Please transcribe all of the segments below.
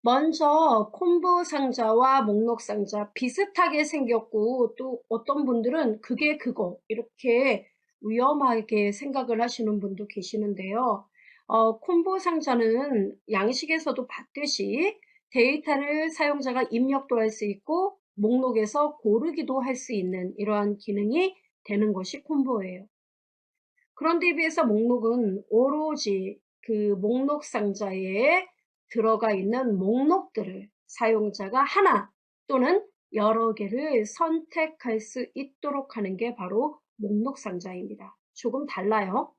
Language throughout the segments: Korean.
먼저 콤보 상자와 목록 상자 비슷하게 생겼고 또 어떤 분들은 그게 그거 이렇게 위험하게 생각을 하시는 분도 계시는데요. 콤보 상자는 양식에서도 봤듯이 데이터를 사용자가 입력도 할 수 있고 목록에서 고르기도 할 수 있는 이러한 기능이 되는 것이 콤보예요. 그런데 비해서 목록은 오로지 그 목록 상자에 들어가 있는 목록들을 사용자가 하나 또는 여러 개를 선택할 수 있도록 하는 게 바로 목록 상자입니다. 조금 달라요.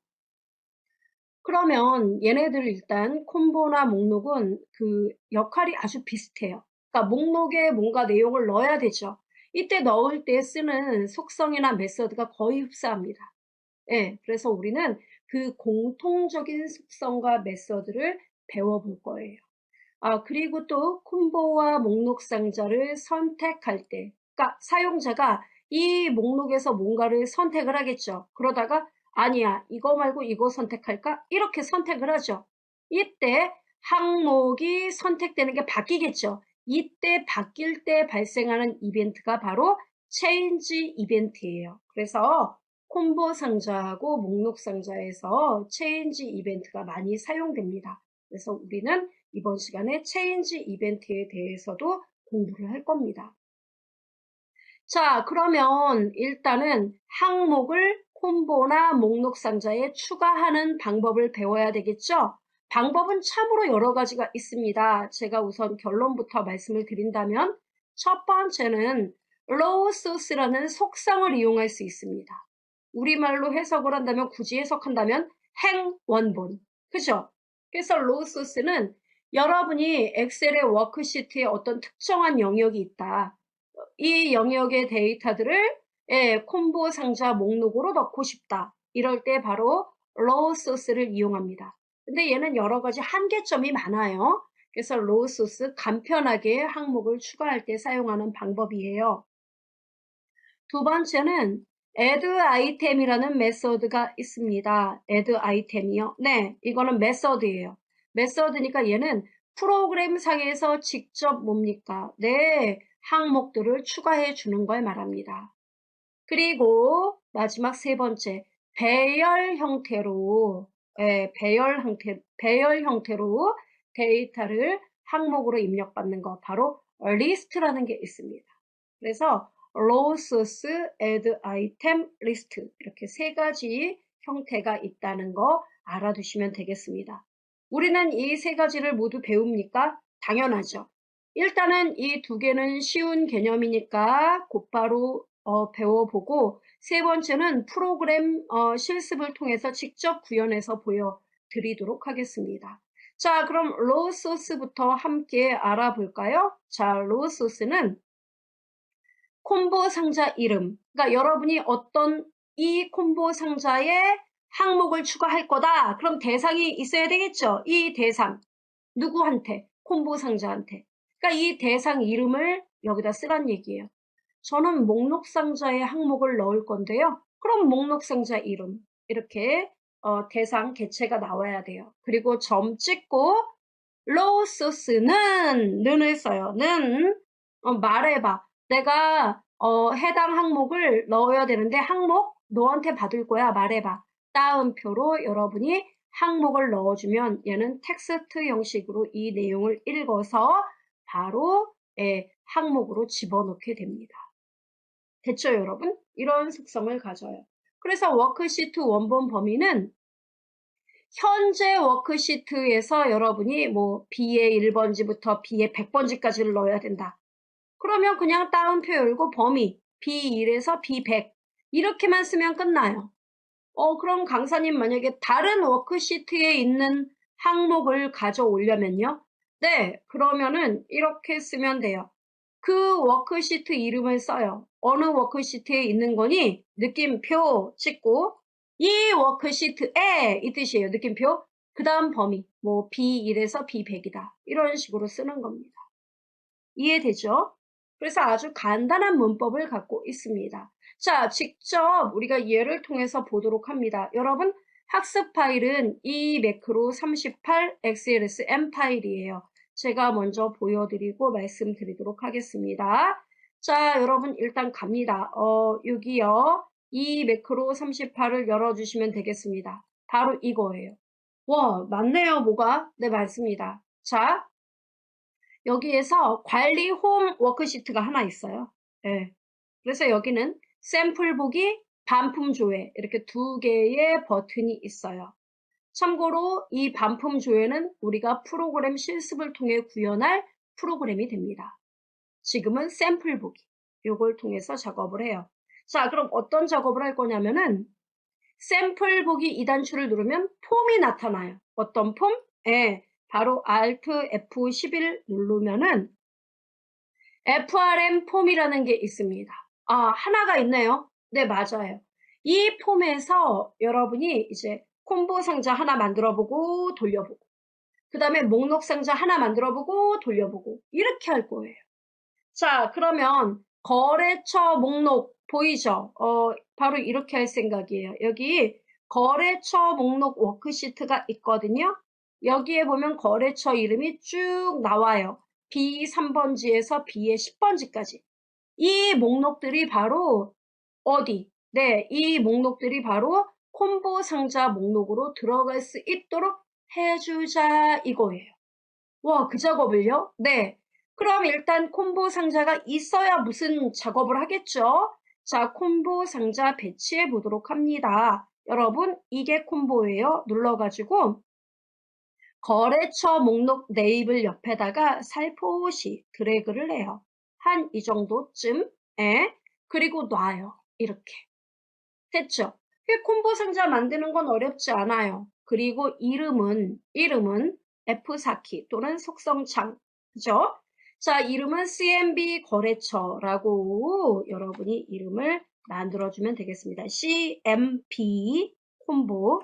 그러면 얘네들 일단 콤보나 목록은 그 역할이 아주 비슷해요. 그러니까 목록에 뭔가 내용을 넣어야 되죠. 이때 넣을 때 쓰는 속성이나 메서드가 거의 흡사합니다. 예, 그래서 우리는 그 공통적인 속성과 메서드를 배워볼 거예요. 그리고 또 콤보와 목록 상자를 선택할 때, 그러니까 사용자가 이 목록에서 뭔가를 선택을 하겠죠. 그러다가 아니야, 이거 말고 이거 선택할까? 이렇게 선택을 하죠. 이때 항목이 선택되는 게 바뀌겠죠. 이때 바뀔 때 발생하는 이벤트가 바로 체인지 이벤트예요. 그래서 콤보 상자하고 목록 상자에서 체인지 이벤트가 많이 사용됩니다. 그래서 우리는 이번 시간에 체인지 이벤트에 대해서도 공부를 할 겁니다. 자, 그러면 일단은 항목을 콤보나 목록 상자에 추가하는 방법을 배워야 되겠죠? 방법은 참으로 여러 가지가 있습니다. 제가 우선 결론부터 말씀을 드린다면 첫 번째는 로우 소스라는 속성을 이용할 수 있습니다. 우리말로 해석을 한다면 굳이 해석한다면 행원본. 그죠? 그래서 로우 소스는 여러분이 엑셀의 워크시트에 어떤 특정한 영역이 있다. 이 영역의 데이터들을 콤보 상자 목록으로 넣고 싶다. 이럴 때 바로 로우 소스를 이용합니다. 근데 얘는 여러 가지 한계점이 많아요. 그래서 로우 소스 간편하게 항목을 추가할 때 사용하는 방법이에요. 두 번째는 add item이라는 메서드가 있습니다. add item이요. 네, 이거는 메서드예요. 메서드니까 얘는 프로그램 상에서 직접 뭡니까? 네, 항목들을 추가해 주는 걸 말합니다. 그리고 마지막 세 번째, 배열 형태로, 배열 형태로 데이터를 항목으로 입력받는 거, 바로 리스트라는 게 있습니다. 그래서 raw source, add item, list 이렇게 세 가지 형태가 있다는 거 알아두시면 되겠습니다. 우리는 이 세 가지를 모두 배웁니까? 당연하죠. 일단은 이 두 개는 쉬운 개념이니까 곧바로 배워보고 세 번째는 프로그램 실습을 통해서 직접 구현해서 보여드리도록 하겠습니다. 자, 그럼 raw source부터 함께 알아볼까요? 자, raw source는 콤보 상자 이름. 그러니까 여러분이 어떤 이 콤보 상자에 항목을 추가할 거다. 그럼 대상이 있어야 되겠죠. 이 대상. 누구한테? 콤보 상자한테. 그러니까 이 대상 이름을 여기다 쓰란 얘기예요. 저는 목록 상자에 항목을 넣을 건데요. 그럼 목록 상자 이름. 이렇게 대상 개체가 나와야 돼요. 그리고 점 찍고 로우 소스는 는을 써요. 는 말해봐. 내가 해당 항목을 넣어야 되는데 항목 너한테 받을 거야. 말해봐. 따옴표로 여러분이 항목을 넣어주면 얘는 텍스트 형식으로 이 내용을 읽어서 바로 항목으로 집어넣게 됩니다. 됐죠, 여러분? 이런 속성을 가져요. 그래서 워크시트 원본 범위는 현재 워크시트에서 여러분이 뭐 B의 1번지부터 B의 100번지까지를 넣어야 된다. 그러면 그냥 따옴표 열고 범위 B1에서 B100 이렇게만 쓰면 끝나요. 그럼 강사님 만약에 다른 워크시트에 있는 항목을 가져오려면요. 네, 그러면은 이렇게 쓰면 돼요. 그 워크시트 이름을 써요. 어느 워크시트에 있는 거니? 느낌표 찍고 이 워크시트에 이 뜻이에요. 느낌표. 그 다음 범위. 뭐 B1에서 B100이다. 이런 식으로 쓰는 겁니다. 이해되죠? 그래서 아주 간단한 문법을 갖고 있습니다. 자, 직접 우리가 예를 통해서 보도록 합니다. 여러분, 학습 파일은 이 매크로 38 XLSM 파일이에요. 제가 먼저 보여드리고 말씀드리도록 하겠습니다. 자, 여러분 일단 갑니다. 여기요. 이 매크로 38을 열어주시면 되겠습니다. 바로 이거예요. 와, 맞네요, 뭐가? 네, 맞습니다. 자, 여기에서 관리 홈 워크시트가 하나 있어요. 네. 그래서 여기는 샘플 보기, 반품 조회 이렇게 두 개의 버튼이 있어요. 참고로 이 반품 조회는 우리가 프로그램 실습을 통해 구현할 프로그램이 됩니다. 지금은 샘플 보기, 요걸 통해서 작업을 해요. 자, 그럼 어떤 작업을 할 거냐면은 샘플 보기 2단추를 누르면 폼이 나타나요. 어떤 폼? 예, 바로 Alt F11 누르면은 FRM 폼이라는 게 있습니다. 아, 하나가 있네요. 네, 맞아요. 이 폼에서 여러분이 이제 콤보 상자 하나 만들어 보고 돌려보고 그 다음에 목록 상자 하나 만들어 보고 돌려보고 이렇게 할 거예요. 자, 그러면 거래처 목록 보이죠? 바로 이렇게 할 생각이에요. 여기 거래처 목록 워크시트가 있거든요. 여기에 보면 거래처 이름이 쭉 나와요. B3번지에서 B의 10번지까지. 이 목록들이 바로 어디? 네, 이 목록들이 바로 콤보 상자 목록으로 들어갈 수 있도록 해주자 이거예요. 와, 그 작업을요? 네. 그럼 일단 콤보 상자가 있어야 무슨 작업을 하겠죠? 자, 콤보 상자 배치해 보도록 합니다. 여러분, 이게 콤보예요. 눌러가지고 거래처 목록 네이블 옆에다가 살포시 드래그를 해요. 한 이 정도쯤에 그리고 놔요. 이렇게. 됐죠? 콤보 상자 만드는 건 어렵지 않아요. 그리고 이름은 F4키 또는 속성창. 그죠? 자, 이름은 CMB 거래처라고 여러분이 이름을 만들어주면 되겠습니다. CMB 콤보.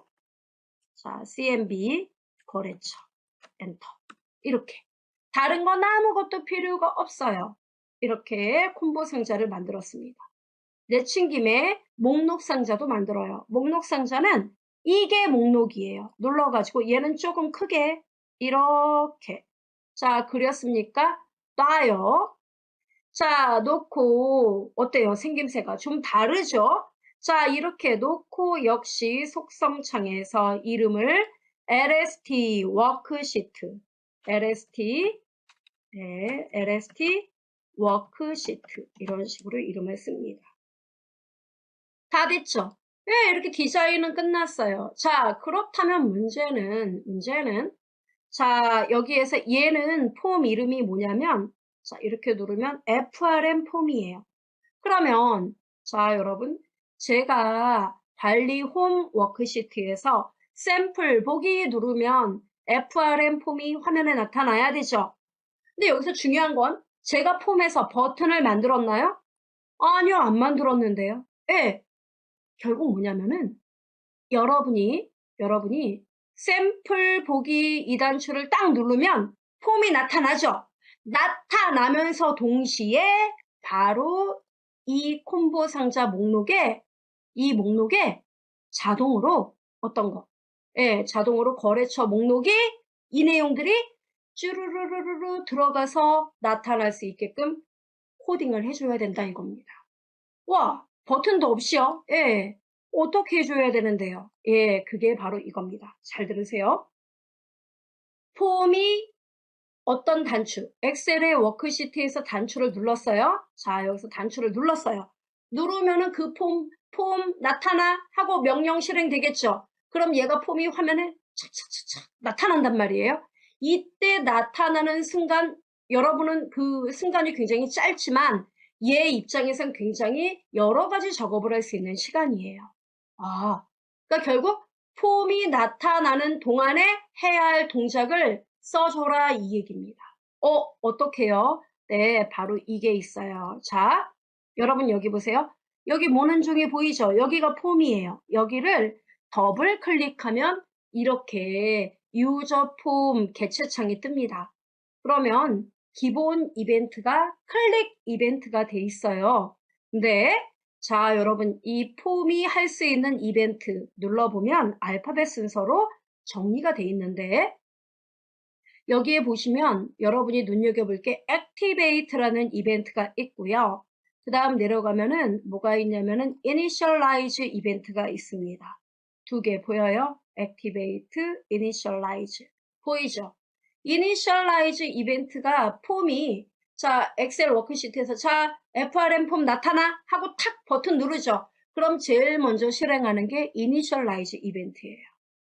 자, CMB 거래처. 엔터. 이렇게. 다른 건 아무것도 필요가 없어요. 이렇게 콤보 상자를 만들었습니다. 내친 김에 목록 상자도 만들어요. 목록 상자는 이게 목록이에요. 눌러가지고 얘는 조금 크게 이렇게 자 그렸습니까? 놔요. 자 놓고 어때요? 생김새가 좀 다르죠? 자 이렇게 놓고 역시 속성창에서 이름을 LST 워크시트 LST 네, LST 워크시트 이런 식으로 이름을 씁니다. 다 됐죠? 네, 이렇게 디자인은 끝났어요. 자, 그렇다면 문제는, 자, 여기에서 얘는 폼 이름이 뭐냐면, 자, 이렇게 누르면 FRM 폼이에요. 그러면, 자, 여러분, 제가 관리 홈 워크시트에서 샘플 보기 누르면 FRM 폼이 화면에 나타나야 되죠? 근데 여기서 중요한 건 제가 폼에서 버튼을 만들었나요? 아니요, 안 만들었는데요. 예, 결국 뭐냐면은 여러분이 샘플 보기 2단추를 딱 누르면 폼이 나타나죠. 나타나면서 동시에 바로 이 콤보 상자 목록에 자동으로 어떤 거? 예, 자동으로 거래처 목록이 이 내용들이 쭈루루루루 들어가서 나타날 수 있게끔 코딩을 해줘야 된다 이겁니다. 와, 버튼도 없이요? 예. 어떻게 해줘야 되는데요? 예, 그게 바로 이겁니다. 잘 들으세요. 폼이 어떤 단추, 엑셀의 워크시트에서 단추를 눌렀어요. 자, 여기서 단추를 눌렀어요. 누르면은 그 폼 나타나 하고 명령 실행 되겠죠? 그럼 얘가 폼이 화면에 착착착착 나타난단 말이에요. 이때 나타나는 순간, 여러분은 그 순간이 굉장히 짧지만 얘 입장에선 굉장히 여러 가지 작업을 할 수 있는 시간이에요. 아, 그러니까 결국 폼이 나타나는 동안에 해야 할 동작을 써줘라 이 얘기입니다. 어떡해요? 네, 바로 이게 있어요. 자, 여러분 여기 보세요. 여기 모는 종이 보이죠? 여기가 폼이에요. 여기를 더블 클릭하면 이렇게 유저 폼 개체창이 뜹니다. 그러면 기본 이벤트가 클릭 이벤트가 돼 있어요. 근데 자, 여러분 이 폼이 할 수 있는 이벤트 눌러보면 알파벳 순서로 정리가 돼 있는데 여기에 보시면 여러분이 눈여겨볼 게 activate라는 이벤트가 있고요. 그 다음 내려가면은 뭐가 있냐면은 initialize 이벤트가 있습니다. 두 개 보여요? activate, initialize. 보이죠? initialize 이벤트가 폼이 자 엑셀 워크시트에서 자 FRM 폼 나타나 하고 탁 버튼 누르죠. 그럼 제일 먼저 실행하는 게 initialize 이벤트예요.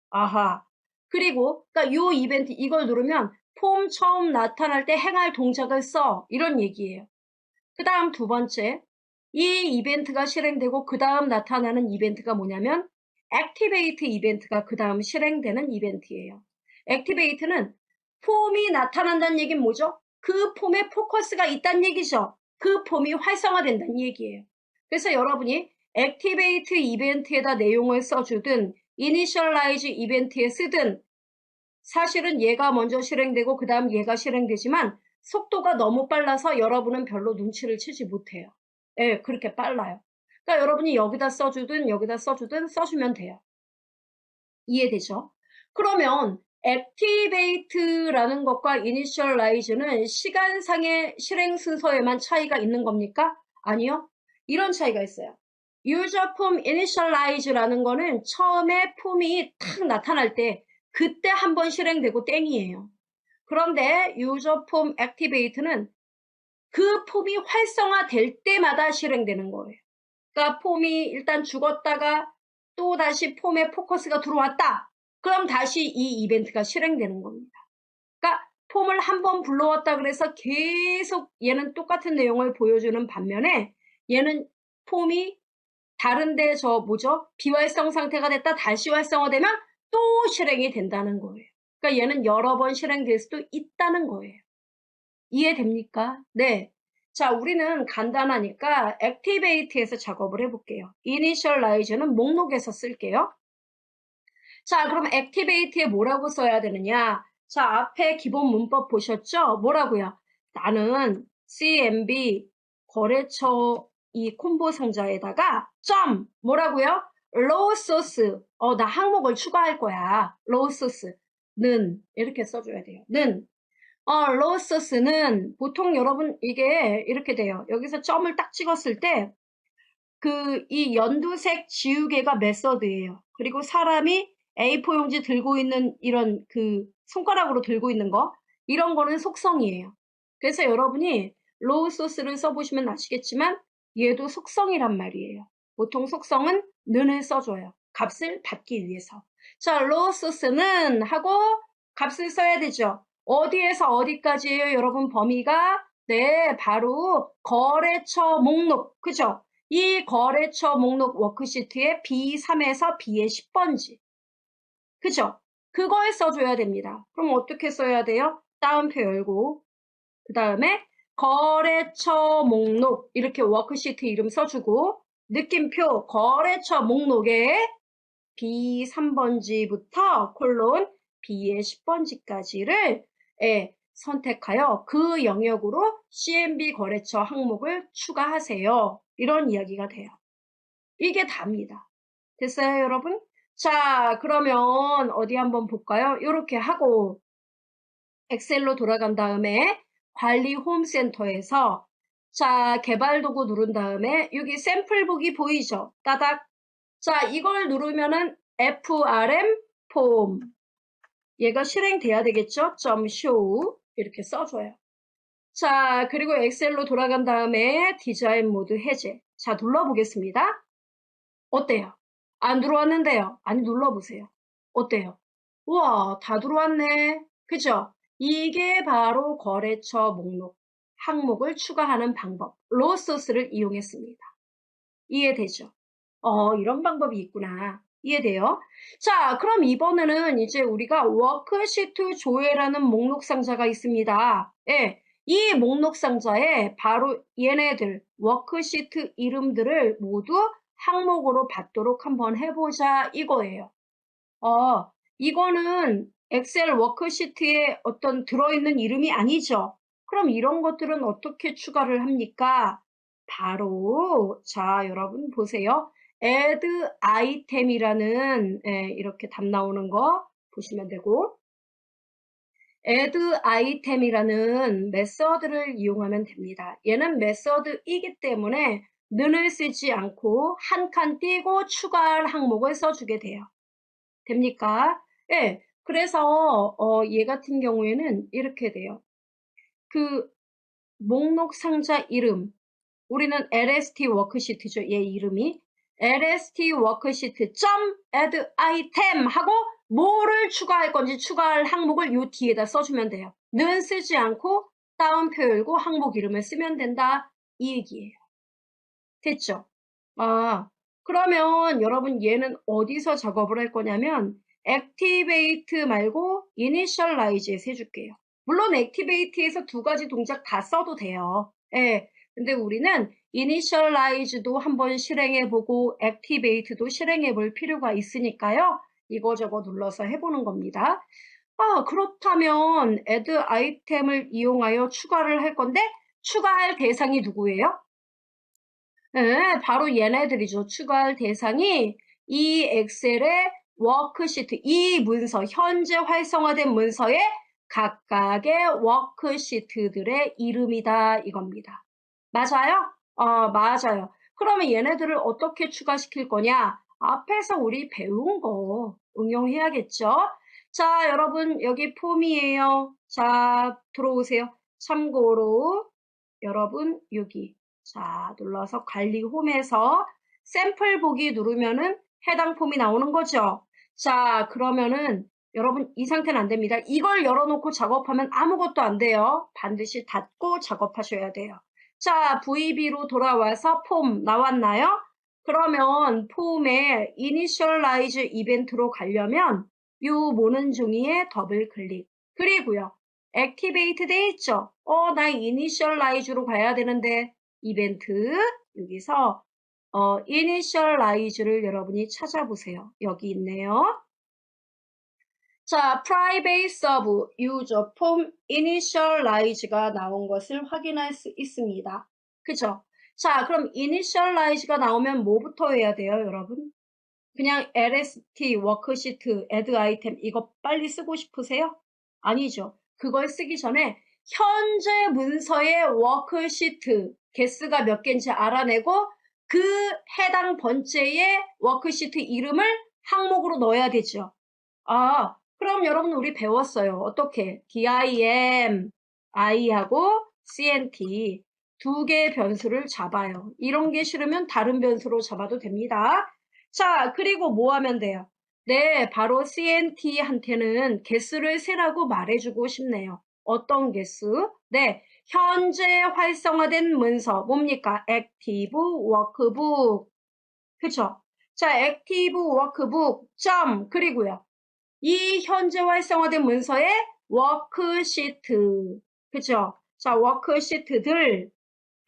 아하. 그리고 그러니까 요 이벤트 이걸 누르면 폼 처음 나타날 때 행할 동작을 써 이런 얘기예요. 그 다음 두 번째 이 이벤트가 실행되고 그 다음 나타나는 이벤트가 뭐냐면 액티베이트 이벤트가 그 다음 실행되는 이벤트예요. 액티베이트는 폼이 나타난다는 얘기는 뭐죠? 그 폼에 포커스가 있다는 얘기죠. 그 폼이 활성화된다는 얘기예요. 그래서 여러분이 액티베이트 이벤트에다 내용을 써주든 이니셜라이즈 이벤트에 쓰든 사실은 얘가 먼저 실행되고 그 다음 얘가 실행되지만 속도가 너무 빨라서 여러분은 별로 눈치를 채지 못해요. 예, 그렇게 빨라요. 그러니까 여러분이 여기다 써주든 여기다 써주든 써주면 돼요. 이해되죠? 그러면 activate라는 것과 initialize는 시간상의 실행 순서에만 차이가 있는 겁니까? 아니요. 이런 차이가 있어요. user form initialize라는 거는 처음에 폼이 탁 나타날 때 그때 한번 실행되고 땡이에요. 그런데 user form activate는 그 폼이 활성화될 때마다 실행되는 거예요. 그러니까 폼이 일단 죽었다가 또 다시 폼에 포커스가 들어왔다. 그럼 다시 이 이벤트가 실행되는 겁니다. 그러니까 폼을 한번 불러왔다 그래서 계속 얘는 똑같은 내용을 보여주는 반면에 얘는 폼이 다른데 저 뭐죠? 비활성 상태가 됐다 다시 활성화되면 또 실행이 된다는 거예요. 그러니까 얘는 여러 번 실행될 수도 있다는 거예요. 이해됩니까? 네. 자, 우리는 간단하니까 activate에서 작업을 해볼게요. initialize는 목록에서 쓸게요. 자, 그럼 activate에 뭐라고 써야 되느냐? 자, 앞에 기본 문법 보셨죠? 뭐라고요? 나는 CMB 거래처 이 콤보 상자에다가 점 뭐라고요? low source 나 항목을 추가할 거야. low source는 이렇게 써줘야 돼요. 는 로서스는 보통 여러분 이게 이렇게 돼요. 여기서 점을 딱 찍었을 때 이 연두색 지우개가 메서드예요. 그리고 사람이 A4 용지 들고 있는 이런 손가락으로 들고 있는 거 이런 거는 속성이에요. 그래서 여러분이 로우 소스를 써보시면 아시겠지만 얘도 속성이란 말이에요. 보통 속성은 는을 써줘요. 값을 받기 위해서. 자, 로우 소스는 하고 값을 써야 되죠. 어디에서 어디까지예요, 여러분 범위가? 네, 바로 거래처 목록, 그죠? 이 거래처 목록 워크시트에 B3에서 B의 10번지. 그죠? 그거에 써줘야 됩니다. 그럼 어떻게 써야 돼요? 따옴표 열고 그 다음에 거래처 목록 이렇게 워크시트 이름 써주고 느낌표 거래처 목록에 B3번지부터 콜론 B의 10번지까지를 선택하여 그 영역으로 CMB 거래처 항목을 추가하세요. 이런 이야기가 돼요. 이게 답니다. 됐어요, 여러분? 자, 그러면 어디 한번 볼까요? 이렇게 하고 엑셀로 돌아간 다음에 관리 홈센터에서 자, 개발 도구 누른 다음에 여기 샘플 보기 보이죠? 따닥. 자, 이걸 누르면은 FRM 폼 얘가 실행돼야 되겠죠? .show 이렇게 써줘요. 자, 그리고 엑셀로 돌아간 다음에 디자인 모드 해제. 자, 눌러보겠습니다. 어때요? 안 들어왔는데요. 아니, 눌러보세요. 어때요? 우와, 다 들어왔네. 그죠? 이게 바로 거래처 목록, 항목을 추가하는 방법, 로소스를 이용했습니다. 이해되죠? 이런 방법이 있구나. 이해돼요? 자, 그럼 이번에는 이제 우리가 워크시트 조회라는 목록 상자가 있습니다. 예, 이 목록 상자에 바로 얘네들, 워크시트 이름들을 모두 항목으로 받도록 한번 해보자 이거예요. 이거는 엑셀 워크시트에 어떤 들어있는 이름이 아니죠. 그럼 이런 것들은 어떻게 추가를 합니까? 바로 자 여러분 보세요. add item이라는 이렇게 답 나오는 거 보시면 되고 add item이라는 메서드를 이용하면 됩니다. 얘는 메서드이기 때문에 는을 쓰지 않고 한 칸 띄고 추가할 항목을 써주게 돼요. 됩니까? 예. 그래서 얘 같은 경우에는 이렇게 돼요. 그 목록 상자 이름, 우리는 LST 워크시트죠. 얘 이름이 LST 워크시트 add item 하고 뭐를 추가할 건지 추가할 항목을 요 뒤에다 써주면 돼요. 는 쓰지 않고 따옴표 열고 항목 이름을 쓰면 된다. 이 얘기예요. 됐죠? 아, 그러면 여러분 얘는 어디서 작업을 할 거냐면 activate 말고 initialize에서 해줄게요. 물론 activate에서 두 가지 동작 다 써도 돼요. 예. 근데 우리는 initialize도 한번 실행해보고 activate도 해볼 필요가 있으니까요. 이거저거 눌러서 해보는 겁니다. 아, 그렇다면 add item을 이용하여 추가를 할 건데 추가할 대상이 누구예요? 네, 바로 얘네들이죠. 추가할 대상이 이 엑셀의 워크시트, 이 문서, 현재 활성화된 문서의 각각의 워크시트들의 이름이다 이겁니다. 맞아요? 맞아요. 그러면 얘네들을 어떻게 추가시킬 거냐? 앞에서 우리 배운 거 응용해야겠죠? 자, 여러분 여기 폼이에요. 자, 들어오세요. 참고로 여러분 여기 자, 눌러서 관리 홈에서 샘플 보기 누르면은 해당 폼이 나오는 거죠. 자, 그러면은 여러분 이 상태는 안 됩니다. 이걸 열어놓고 작업하면 아무것도 안 돼요. 반드시 닫고 작업하셔야 돼요. 자, VB로 돌아와서 폼 나왔나요? 그러면 폼에 Initialize 이벤트로 가려면 요 모는 종이에 더블 클릭. 그리고요. Activate 돼 있죠? 나 Initialize로 가야 되는데 이벤트 여기서 Initialize를 여러분이 찾아보세요. 여기 있네요. 자, Private Sub User Form Initialize가 나온 것을 확인할 수 있습니다. 그죠? 자, 그럼 Initialize가 나오면 뭐부터 해야 돼요, 여러분? 그냥 LST, 워크시트, add item 이거 빨리 쓰고 싶으세요? 아니죠. 그걸 쓰기 전에 현재 문서의 워크시트 개수가 몇 개인지 알아내고 그 해당 번째의 워크시트 이름을 항목으로 넣어야 되죠. 그럼 여러분 우리 배웠어요. 어떻게? dim, i하고 cnt 두 개의 변수를 잡아요. 이런 게 싫으면 다른 변수로 잡아도 됩니다. 자, 그리고 뭐 하면 돼요? 네, 바로 cnt한테는 개수를 세라고 말해주고 싶네요. 어떤 개수? 네, 현재 활성화된 문서 뭡니까? active workbook. 그쵸? 자, active workbook 점 그리고요. 이 현재 활성화된 문서의 워크시트. 그쵸? 자, 워크시트들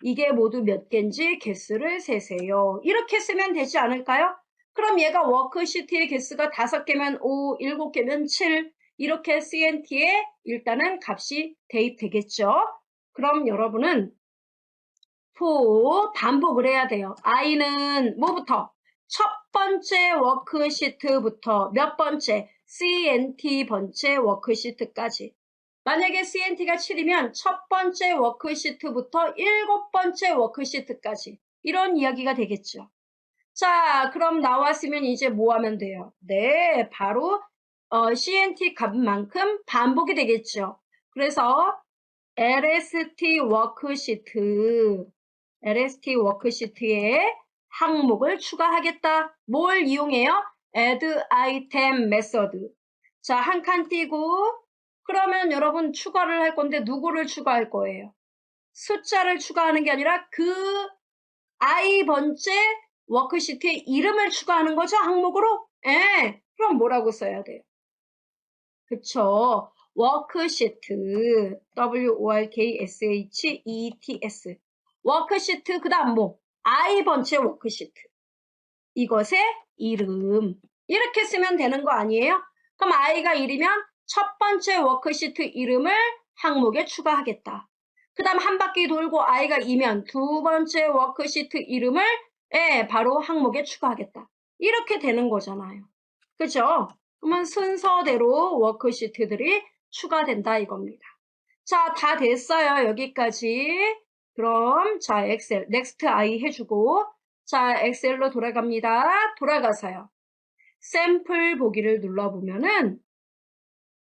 이게 모두 몇 개인지 개수를 세세요. 이렇게 쓰면 되지 않을까요? 그럼 얘가 워크시트의 개수가 5개면 5, 7개면 7 이렇게 CNT에 일단은 값이 대입되겠죠. 그럼 여러분은 반복을 해야 돼요. i는 뭐부터? 첫 번째 워크시트부터 몇 번째? CNT 번째 워크시트까지. 만약에 CNT가 7이면 첫 번째 워크시트부터 7번째 워크시트까지. 이런 이야기가 되겠죠. 자, 그럼 나왔으면 이제 뭐 하면 돼요? 네, 바로 CNT 값만큼 반복이 되겠죠. 그래서 LST 워크시트에 항목을 추가하겠다. 뭘 이용해요? add item method. 자, 한 칸 띄고 그러면 여러분 추가를 할 건데 누구를 추가할 거예요? 숫자를 추가하는 게 아니라 그 i번째 워크시트의 이름을 추가하는 거죠, 항목으로? 예. 그럼 뭐라고 써야 돼요? 그쵸. 워크시트, workshets. 워크시트, 그 다음 뭐? i번째 워크시트. 이것의 이름. 이렇게 쓰면 되는 거 아니에요? 그럼 i가 1이면 첫 번째 워크시트 이름을 항목에 추가하겠다. 그 다음 한 바퀴 돌고 i가 2면 두 번째 워크시트 이름을 바로 항목에 추가하겠다. 이렇게 되는 거잖아요. 그죠? 그러면 순서대로 워크시트들이 추가된다 이겁니다. 자, 다 됐어요. 여기까지. 그럼 자, 엑셀 넥스트 I 해주고 자, 엑셀로 돌아갑니다. 돌아가서요. 샘플 보기를 눌러보면은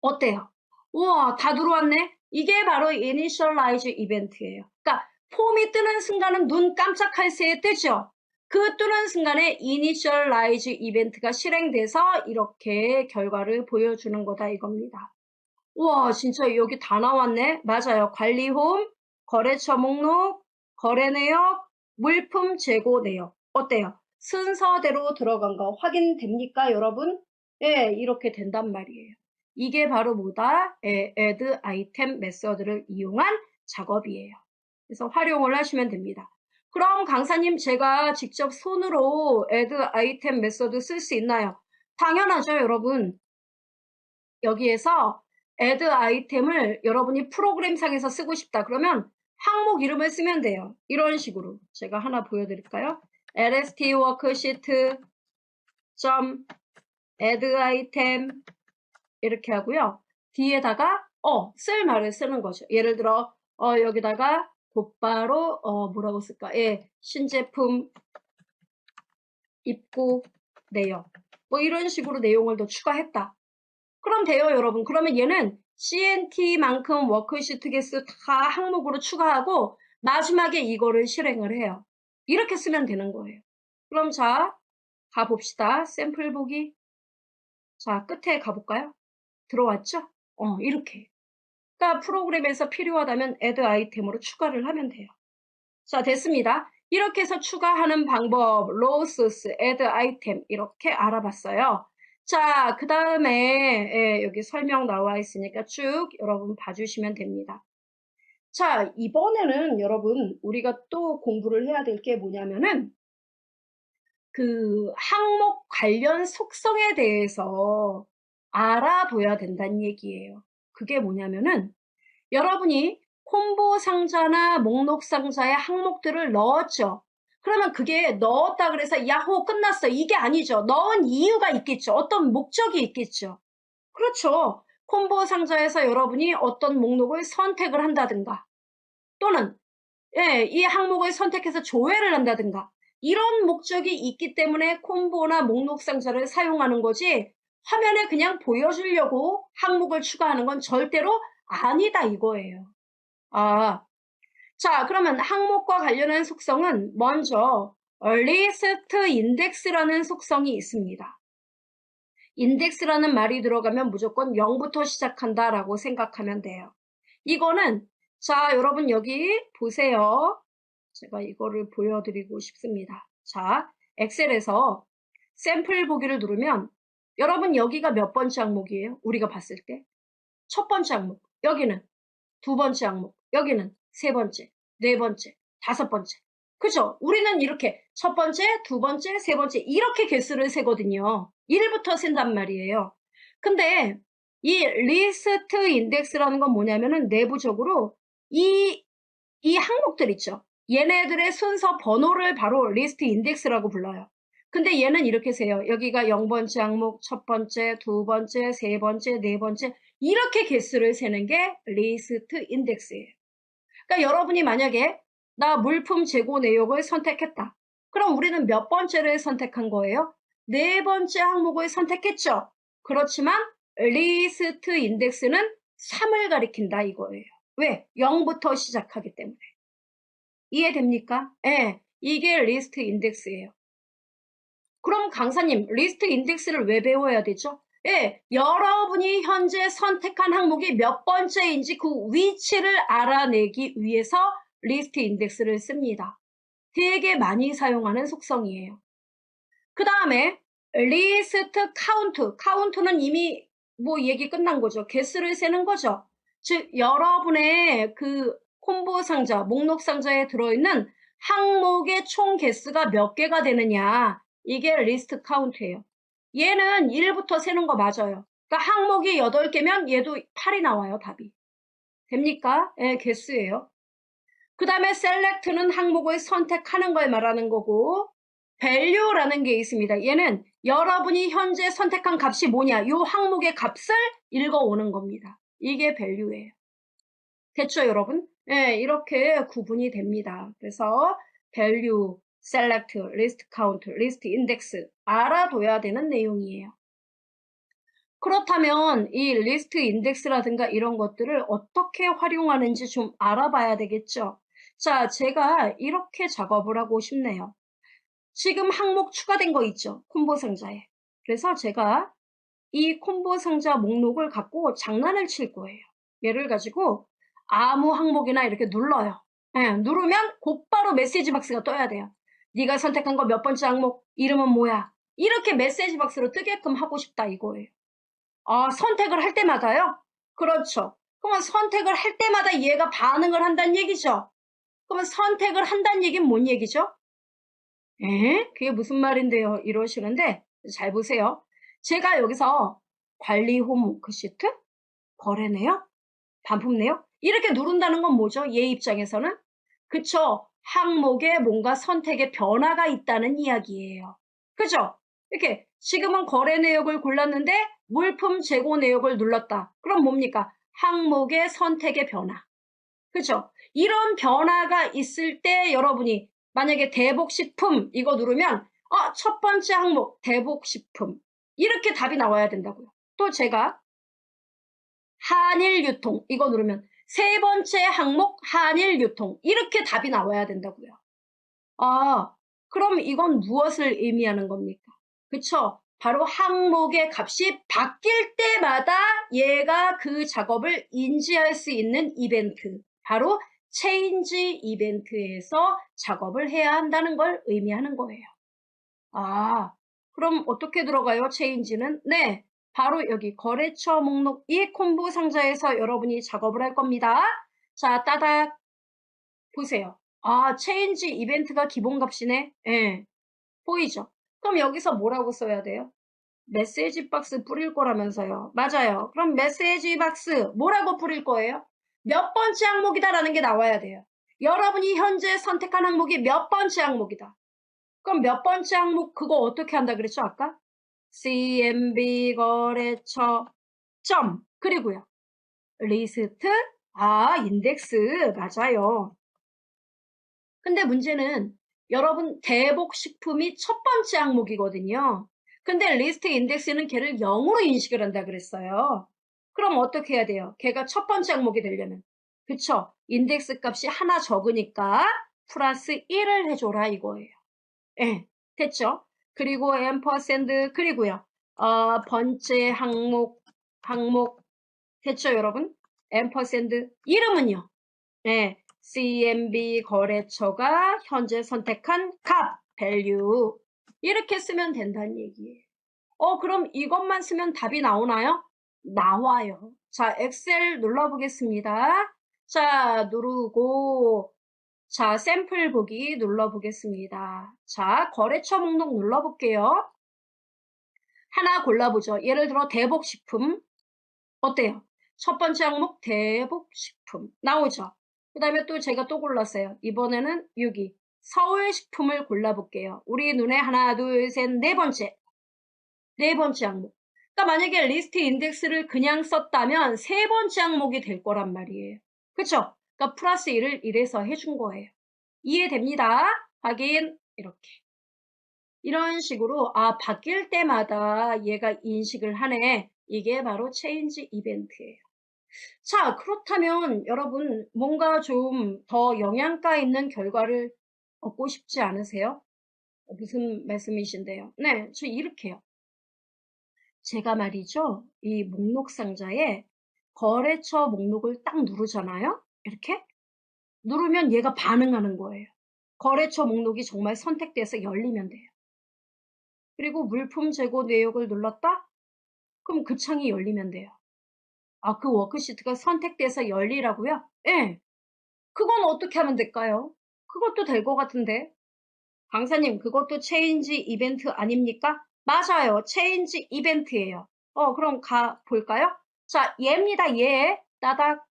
어때요? 우와, 다 들어왔네? 이게 바로 Initialize 이벤트예요. 그러니까 폼이 뜨는 순간은 눈 깜짝할 새에 뜨죠? 그 뜨는 순간에 Initialize 이벤트가 실행돼서 이렇게 결과를 보여주는 거다 이겁니다. 우와, 진짜 여기 다 나왔네? 맞아요. 관리홈, 거래처 목록, 거래 내역, 물품 재고 내역. 어때요? 순서대로 들어간 거 확인됩니까, 여러분? 예, 이렇게 된단 말이에요. 이게 바로 뭐다? 예, add item 메서드를 이용한 작업이에요. 그래서 활용을 하시면 됩니다. 그럼 강사님 제가 직접 손으로 add item 메서드 쓸 수 있나요? 당연하죠, 여러분. 여기에서 add 아이템을 여러분이 프로그램상에서 쓰고 싶다. 그러면 항목 이름을 쓰면 돼요. 이런 식으로 제가 하나 보여드릴까요? lst worksheet add item 이렇게 하고요. 뒤에다가 쓸 말을 쓰는 거죠. 예를 들어 여기다가 곧바로 뭐라고 쓸까? 예, 신제품 입고 내역 뭐 이런 식으로 내용을 더 추가했다. 그럼 돼요, 여러분. 그러면 얘는 CNT만큼 워크시트 개수 다 항목으로 추가하고 마지막에 이거를 실행을 해요. 이렇게 쓰면 되는 거예요. 그럼 자, 가봅시다. 샘플 보기. 자, 끝에 가볼까요? 들어왔죠? 이렇게. 그러니까 프로그램에서 필요하다면 add 아이템으로 추가를 하면 돼요. 자, 됐습니다. 이렇게 해서 추가하는 방법, raw source, add item 이렇게 알아봤어요. 자, 그 다음에 여기 설명 나와 있으니까 쭉 여러분 봐주시면 됩니다. 자, 이번에는 여러분 우리가 또 공부를 해야 될 게 뭐냐면은 그 항목 관련 속성에 대해서 알아둬야 된다는 얘기예요. 그게 뭐냐면은 여러분이 콤보 상자나 목록 상자에 항목들을 넣었죠. 그러면 그게 넣었다 그래서 야호 끝났어. 이게 아니죠. 넣은 이유가 있겠죠. 어떤 목적이 있겠죠. 그렇죠. 콤보 상자에서 여러분이 어떤 목록을 선택을 한다든가 또는 이 항목을 선택해서 조회를 한다든가 이런 목적이 있기 때문에 콤보나 목록 상자를 사용하는 거지 화면에 그냥 보여주려고 항목을 추가하는 건 절대로 아니다 이거예요. 자, 그러면 항목과 관련한 속성은 먼저 list index라는 속성이 있습니다. index라는 말이 들어가면 무조건 0부터 시작한다라고 생각하면 돼요. 이거는 자, 여러분 여기 보세요. 제가 이거를 보여드리고 싶습니다. 자, 엑셀에서 샘플 보기를 누르면 여러분 여기가 몇 번째 항목이에요? 우리가 봤을 때 첫 번째 항목, 여기는 두 번째 항목, 여기는 세 번째, 네 번째, 다섯 번째. 그죠? 우리는 이렇게 첫 번째, 두 번째, 세 번째 이렇게 개수를 세거든요. 1부터 센단 말이에요. 근데 이 리스트 인덱스라는 건 뭐냐면은 내부적으로 이 항목들 있죠. 얘네들의 순서 번호를 바로 리스트 인덱스라고 불러요. 근데 얘는 이렇게 세요. 여기가 0번째 항목, 첫 번째, 두 번째, 세 번째, 네 번째 이렇게 개수를 세는 게 리스트 인덱스예요. 그러니까 여러분이 만약에 나 물품 재고 내역을 선택했다. 그럼 우리는 몇 번째를 선택한 거예요? 네 번째 항목을 선택했죠. 그렇지만 리스트 인덱스는 3을 가리킨다 이거예요. 왜? 0부터 시작하기 때문에. 이해됩니까? 예, 이게 리스트 인덱스예요. 그럼 강사님, 리스트 인덱스를 왜 배워야 되죠? 예, 여러분이 현재 선택한 항목이 몇 번째인지 그 위치를 알아내기 위해서 리스트 인덱스를 씁니다. 되게 많이 사용하는 속성이에요. 그 다음에 리스트 카운트는 이미 뭐 얘기 끝난 거죠. 개수를 세는 거죠. 즉 여러분의 그 콤보 상자, 목록 상자에 들어있는 항목의 총 개수가 몇 개가 되느냐 이게 리스트 카운트예요. 얘는 1부터 세는 거 맞아요. 그러니까 항목이 8개면 얘도 8이 나와요, 답이. 됩니까? 예, 개수예요. 그 다음에 select는 항목을 선택하는 걸 말하는 거고 value라는 게 있습니다. 얘는 여러분이 현재 선택한 값이 뭐냐 이 항목의 값을 읽어오는 겁니다. 이게 value예요. 됐죠, 여러분? 예, 이렇게 구분이 됩니다. 그래서 value, select, list count, list index 알아둬야 되는 내용이에요. 그렇다면 이 리스트 인덱스라든가 이런 것들을 어떻게 활용하는지 좀 알아봐야 되겠죠. 자, 제가 이렇게 작업을 하고 싶네요. 지금 항목 추가된 거 있죠? 콤보 상자에. 그래서 제가 이 콤보 상자 목록을 갖고 장난을 칠 거예요. 얘를 가지고 아무 항목이나 이렇게 눌러요. 예, 누르면 곧바로 메시지 박스가 떠야 돼요. 네가 선택한 거 몇 번째 항목, 이름은 뭐야? 이렇게 메시지 박스로 뜨게끔 하고 싶다 이거예요. 아, 선택을 할 때마다요? 그렇죠. 그러면 선택을 할 때마다 얘가 반응을 한다는 얘기죠. 그러면 선택을 한다는 얘기는 뭔 얘기죠? 그게 무슨 말인데요? 이러시는데 잘 보세요. 제가 여기서 관리 홈 워크시트, 거래 내역, 반품 내역 이렇게 누른다는 건 뭐죠? 얘 입장에서는 그쵸? 항목에 뭔가 선택의 변화가 있다는 이야기예요. 그죠? 이렇게 지금은 거래 내역을 골랐는데 물품 재고 내역을 눌렀다. 그럼 뭡니까? 항목의 선택의 변화. 그죠? 이런 변화가 있을 때 여러분이 만약에 대복식품 이거 누르면 첫 번째 항목 대복식품 이렇게 답이 나와야 된다고요. 또 제가 한일유통 이거 누르면 세 번째 항목 한일유통 이렇게 답이 나와야 된다고요. 아, 그럼 이건 무엇을 의미하는 겁니까? 그쵸? 바로 항목의 값이 바뀔 때마다 얘가 그 작업을 인지할 수 있는 이벤트, 바로 체인지 이벤트에서 작업을 해야 한다는 걸 의미하는 거예요. 아, 그럼 어떻게 들어가요? 체인지는? 네, 바로 여기 거래처 목록 이 콤보 상자에서 여러분이 작업을 할 겁니다. 자, 따닥 보세요. 아, 체인지 이벤트가 기본값이네. 예, 보이죠? 그럼 여기서 뭐라고 써야 돼요? 메시지 박스 뿌릴 거라면서요. 맞아요. 그럼 메시지 박스 뭐라고 뿌릴 거예요? 몇 번째 항목이다라는 게 나와야 돼요. 여러분이 현재 선택한 항목이 몇 번째 항목이다. 그럼 몇 번째 항목 그거 어떻게 한다 그랬죠 아까? CMB 거래처 점 그리고요. 리스트 인덱스 맞아요. 근데 문제는 여러분 대복식품이 첫 번째 항목이거든요. 근데 리스트 인덱스는 걔를 0으로 인식을 한다 그랬어요. 그럼 어떻게 해야 돼요? 걔가 첫 번째 항목이 되려면. 그쵸? 인덱스 값이 하나 적으니까 플러스 1을 해줘라 이거예요. 예, 됐죠? 그리고 앰퍼샌드 그리고요. 번째 항목 됐죠 여러분? 앰퍼샌드 이름은요. 네, CMB 거래처가 현재 선택한 값, value 이렇게 쓰면 된다는 얘기예요. 그럼 이것만 쓰면 답이 나오나요? 나와요. 자, 엑셀 눌러보겠습니다. 자, 누르고 자, 샘플 보기 눌러보겠습니다. 자, 거래처 목록 눌러볼게요. 하나 골라보죠. 예를 들어 대복식품 어때요? 첫 번째 항목 대복식품 나오죠? 그 다음에 또 제가 또 골랐어요. 이번에는 여기 서울식품을 골라볼게요. 우리 눈에 하나, 둘, 셋, 네 번째. 네 번째 항목. 그러니까 만약에 리스트 인덱스를 그냥 썼다면 세 번째 항목이 될 거란 말이에요. 그쵸? 그러니까 플러스 1을 이래서 해준 거예요. 이해됩니다. 확인. 이렇게. 이런 식으로 바뀔 때마다 얘가 인식을 하네. 이게 바로 체인지 이벤트예요. 자, 그렇다면 여러분 뭔가 좀 더 영양가 있는 결과를 얻고 싶지 않으세요? 무슨 말씀이신데요? 네, 저 이렇게요. 제가 말이죠. 이 목록 상자에 거래처 목록을 딱 누르잖아요. 이렇게 누르면 얘가 반응하는 거예요. 거래처 목록이 정말 선택돼서 열리면 돼요. 그리고 물품 재고 내역을 눌렀다? 그럼 그 창이 열리면 돼요. 그 워크시트가 선택돼서 열리라고요? 예. 그건 어떻게 하면 될까요? 그것도 될 것 같은데. 강사님, 그것도 체인지 이벤트 아닙니까? 맞아요. 체인지 이벤트예요. 그럼 가 볼까요? 자, 얘입니다. 얘. 따닥.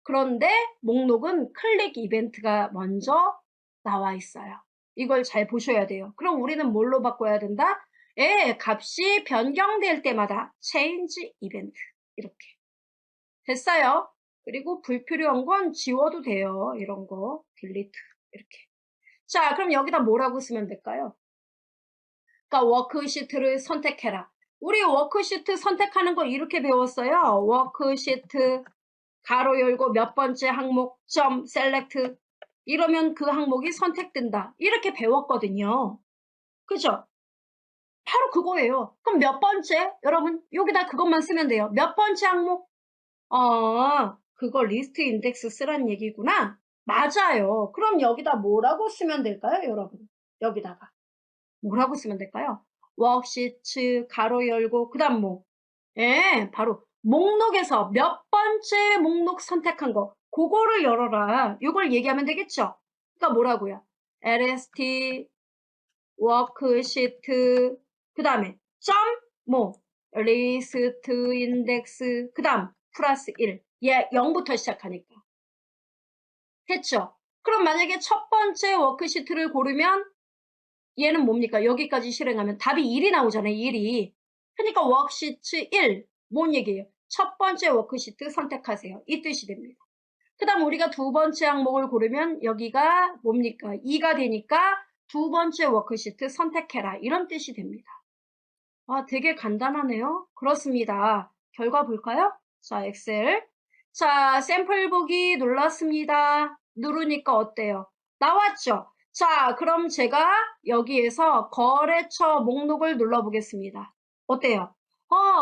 그런데 목록은 클릭 이벤트가 먼저 나와 있어요. 이걸 잘 보셔야 돼요. 그럼 우리는 뭘로 바꿔야 된다? 값이 변경될 때마다 체인지 이벤트. 이렇게. 됐어요. 그리고 불필요한 건 지워도 돼요. 이런 거 딜리트 이렇게. 자, 그럼 여기다 뭐라고 쓰면 될까요? 그러니까 워크시트를 선택해라. 우리 워크시트 선택하는 거 이렇게 배웠어요. 워크시트 가로 열고 몇 번째 항목 점 셀렉트 이러면 그 항목이 선택된다. 이렇게 배웠거든요. 그죠? 바로 그거예요. 그럼 몇 번째? 여러분 여기다 그것만 쓰면 돼요. 몇 번째 항목? 그거 리스트 인덱스 쓰란 얘기구나. 맞아요. 그럼 여기다 뭐라고 쓰면 될까요, 여러분? 여기다가 뭐라고 쓰면 될까요? 워크시트 가로 열고 그다음 뭐? 예, 바로 목록에서 몇 번째 목록 선택한 거 그거를 열어라. 이걸 얘기하면 되겠죠? 그러니까 뭐라고요? lst 워크시트 그 다음에 점 뭐 리스트 인덱스 그 다음 플러스 1. 얘 0부터 시작하니까. 됐죠? 그럼 만약에 첫 번째 워크시트를 고르면 얘는 뭡니까? 여기까지 실행하면 답이 1이 나오잖아요. 1이. 그러니까 워크시트 1. 뭔 얘기예요? 첫 번째 워크시트 선택하세요. 이 뜻이 됩니다. 그 다음 우리가 두 번째 항목을 고르면 여기가 뭡니까? 2가 되니까 두 번째 워크시트 선택해라. 이런 뜻이 됩니다. 되게 간단하네요. 그렇습니다. 결과 볼까요? 자, 엑셀. 자, 샘플 보기 눌렀습니다. 누르니까 어때요? 나왔죠? 자, 그럼 제가 여기에서 거래처 목록을 눌러보겠습니다. 어때요?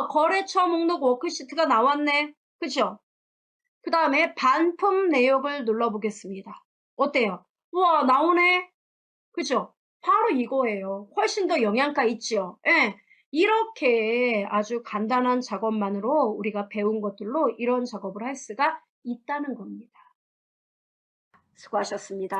거래처 목록 워크시트가 나왔네. 그죠? 그 다음에 반품 내역을 눌러보겠습니다. 어때요? 우와, 나오네. 그죠? 바로 이거예요. 훨씬 더 영양가 있죠? 예. 이렇게 아주 간단한 작업만으로 우리가 배운 것들로 이런 작업을 할 수가 있다는 겁니다. 수고하셨습니다.